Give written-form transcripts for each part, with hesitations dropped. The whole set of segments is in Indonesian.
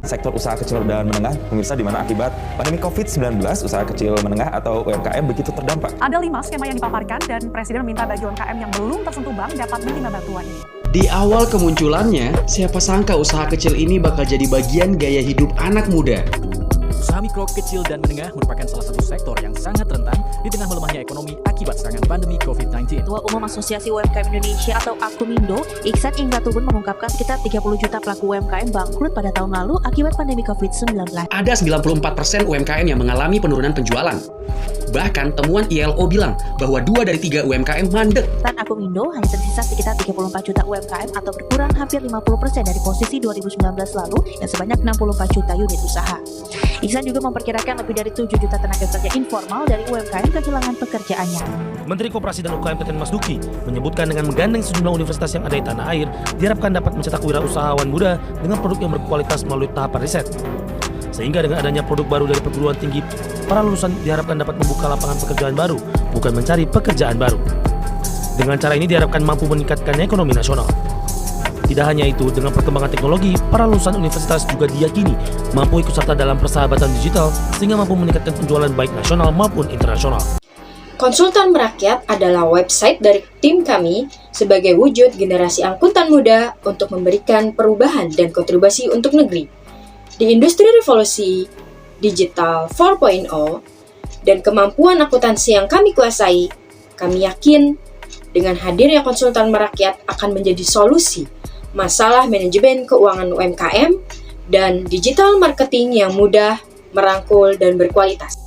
sektor usaha kecil dan menengah, pemirsa, di mana akibat pandemi COVID-19, usaha kecil menengah atau UMKM begitu terdampak. Ada 5 skema yang dipaparkan dan Presiden meminta bagi UMKM yang belum tersentuh bank dapat menerima bantuan ini. Di awal kemunculannya, siapa sangka usaha kecil ini bakal jadi bagian gaya hidup anak muda. Usaha mikro, kecil, dan menengah merupakan salah satu sektor yang sangat rentan di tengah melemahnya ekonomi akibat serangan pandemi COVID-19. Ketua Umum Asosiasi UMKM Indonesia atau Akumindo, Iksan Ingratubun mengungkapkan sekitar 30 juta pelaku UMKM bangkrut pada tahun lalu akibat pandemi COVID-19. Ada 94% UMKM yang mengalami penurunan penjualan. Bahkan temuan ILO bilang bahwa 2 dari 3 UMKM mandek. Dan Akumindo hanya tersisa sekitar 34 juta UMKM atau berkurang hampir 50% dari posisi 2019 lalu yang sebanyak 64 juta unit usaha. Iksan juga memperkirakan lebih dari 7 juta tenaga kerja informal dari UMKM kehilangan pekerjaannya. Menteri Koperasi dan UKM Teten Mas Duki menyebutkan dengan menggandeng sejumlah universitas yang ada di tanah air, diharapkan dapat mencetak wirausahawan muda dengan produk yang berkualitas melalui tahapan riset. Sehingga dengan adanya produk baru dari perguruan tinggi, para lulusan diharapkan dapat membuka lapangan pekerjaan baru, bukan mencari pekerjaan baru. Dengan cara ini diharapkan mampu meningkatkan ekonomi nasional. Tidak hanya itu, dengan perkembangan teknologi, para lulusan universitas juga diyakini mampu ikut serta dalam persahabatan digital sehingga mampu meningkatkan penjualan baik nasional maupun internasional. Konsultan Merakyat adalah website dari tim kami sebagai wujud generasi angkutan muda untuk memberikan perubahan dan kontribusi untuk negeri. Di industri revolusi digital 4.0 dan kemampuan akuntansi yang kami kuasai, kami yakin dengan hadirnya konsultan merakyat akan menjadi solusi masalah manajemen keuangan UMKM dan digital marketing yang mudah, merangkul, dan berkualitas.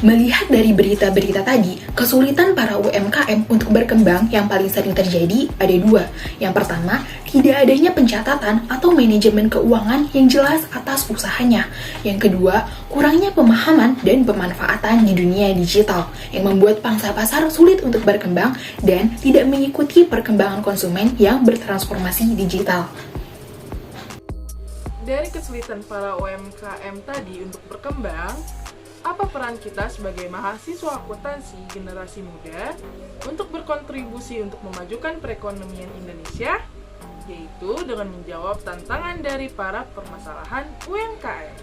Melihat dari berita-berita tadi, kesulitan para UMKM untuk berkembang yang paling sering terjadi ada 2. Yang pertama, tidak adanya pencatatan atau manajemen keuangan yang jelas atas usahanya. Yang kedua, kurangnya pemahaman dan pemanfaatan di dunia digital yang membuat pangsa pasar sulit untuk berkembang dan tidak mengikuti perkembangan konsumen yang bertransformasi digital. Dari kesulitan para UMKM tadi untuk berkembang, apa peran kita sebagai mahasiswa akuntansi generasi muda untuk berkontribusi untuk memajukan perekonomian Indonesia? Yaitu dengan menjawab tantangan dari para permasalahan UMKM.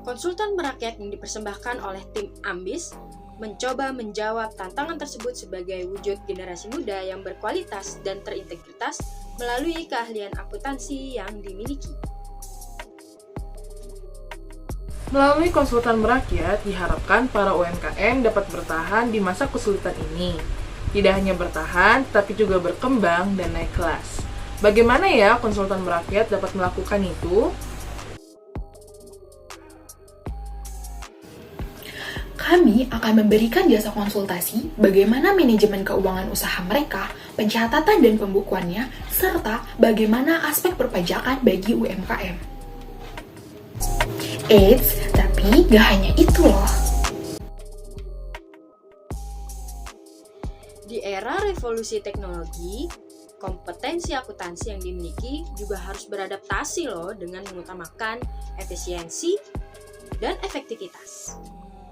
Konsultan merakyat yang dipersembahkan oleh tim Ambis mencoba menjawab tantangan tersebut sebagai wujud generasi muda yang berkualitas dan terintegritas melalui keahlian akuntansi yang dimiliki. Melalui konsultan merakyat, diharapkan para UMKM dapat bertahan di masa kesulitan ini. Tidak hanya bertahan, tapi juga berkembang dan naik kelas. Bagaimana ya konsultan merakyat dapat melakukan itu? Kami akan memberikan jasa konsultasi bagaimana manajemen keuangan usaha mereka, pencatatan dan pembukuannya, serta bagaimana aspek perpajakan bagi UMKM. Eits, tapi gak hanya itu loh. Di era revolusi teknologi, kompetensi akuntansi yang dimiliki juga harus beradaptasi loh dengan mengutamakan efisiensi dan efektivitas.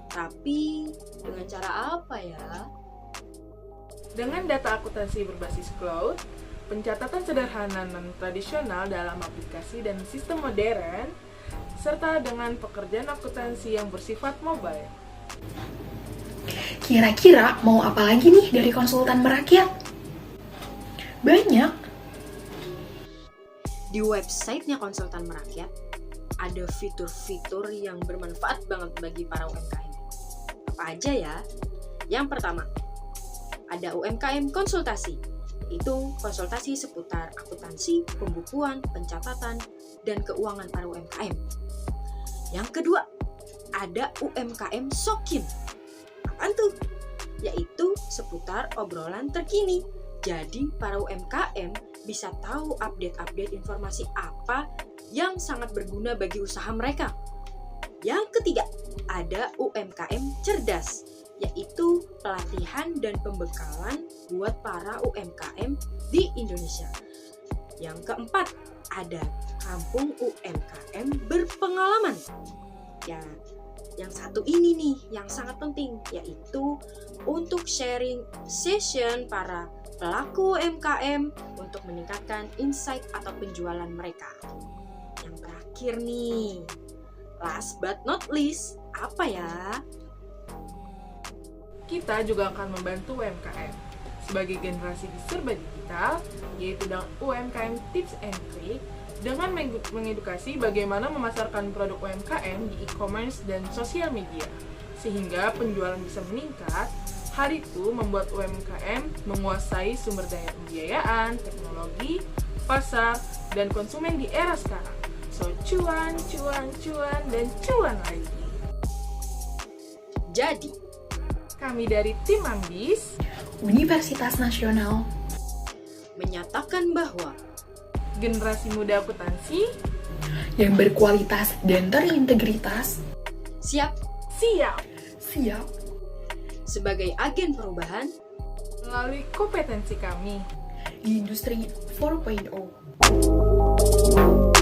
Tapi dengan cara apa ya? Dengan data akuntansi berbasis cloud, pencatatan sederhana non-tradisional dalam aplikasi dan sistem modern, serta dengan pekerjaan akuntansi yang bersifat mobile. Kira-kira mau apa lagi nih dari konsultan merakyat? Banyak. Di websitenya konsultan merakyat, ada fitur-fitur yang bermanfaat banget bagi para UMKM. Apa aja ya? Yang pertama, ada UMKM konsultasi. Itu konsultasi seputar akuntansi, pembukuan, pencatatan, dan keuangan para UMKM. Yang kedua, ada UMKM Sokin. Apaan tuh? Yaitu seputar obrolan terkini. Jadi, para UMKM bisa tahu update-update informasi apa yang sangat berguna bagi usaha mereka. Yang ketiga, ada UMKM Cerdas, yaitu pelatihan dan pembekalan buat para UMKM di Indonesia. Yang keempat, ada Kampung UMKM Berpengalaman. Ya, yang satu ini nih yang sangat penting, yaitu untuk sharing session para pelaku UMKM untuk meningkatkan insight atau penjualan mereka. Yang terakhir nih, last but not least, apa ya? Kita juga akan membantu UMKM sebagai generasi serba digital, yaitu dengan UMKM Tips and Trick, dengan mengedukasi bagaimana memasarkan produk UMKM di e-commerce dan sosial media, sehingga penjualan bisa meningkat. Hal itu membuat UMKM menguasai sumber daya pembiayaan, teknologi, pasar, dan konsumen di era sekarang. So, cuan, cuan, cuan, dan cuan lagi. Jadi, kami dari tim Ambis Universitas Nasional menyatakan bahwa generasi muda akuntansi yang berkualitas dan terintegritas siap siap sebagai agen perubahan melalui kompetensi kami di industri 4.0.